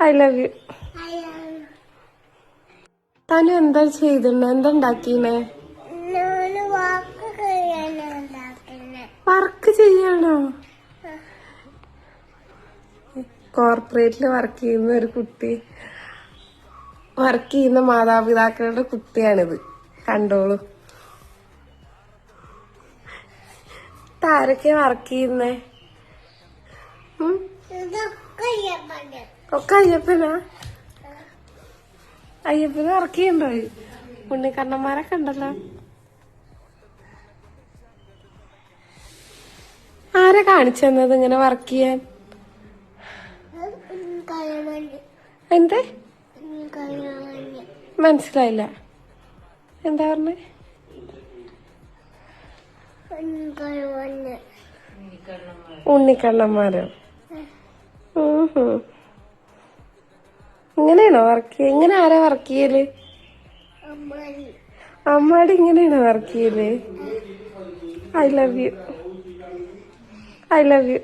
I love you. താനും എന്താ ചെയ്തിരുന്നു? എന്താ ഉണ്ടാക്കീനെ? വർക്ക് ചെയ്യാണോ? കോർപ്പറേറ്റില് വർക്ക് ചെയ്യുന്ന ഒരു കുട്ടി, വർക്ക് ചെയ്യുന്ന മാതാപിതാക്കളുടെ കുട്ടിയാണിത്. കണ്ടോളൂ. ആരൊക്കെ വർക്ക് ചെയ്യുന്നേ? ഒക്കെ അയ്യപ്പനാ? അയ്യപ്പന് വർക്ക് ചെയ്യണ്ടോ? ഉണ്ണിക്കണ്ണന്മാരൊക്കെ ഉണ്ടല്ലോ. ആരെ കാണിച്ചെന്നത് ഇങ്ങനെ വർക്ക് ചെയ്യാൻ? എന്തേ മനസ്സിലായില്ല. എന്താ പറഞ്ഞേ? ഉണ്ണിക്കണ്ണന്മാരോ? ഇങ്ങനെയാണോ വർക്ക് ചെയ്യ? ഇങ്ങനെ ആരാ വർക്ക് ചെയ്യല്? അമ്മാടി ഇങ്ങനെയാണോ വർക്ക് ചെയ്യല്? I love you. I love you.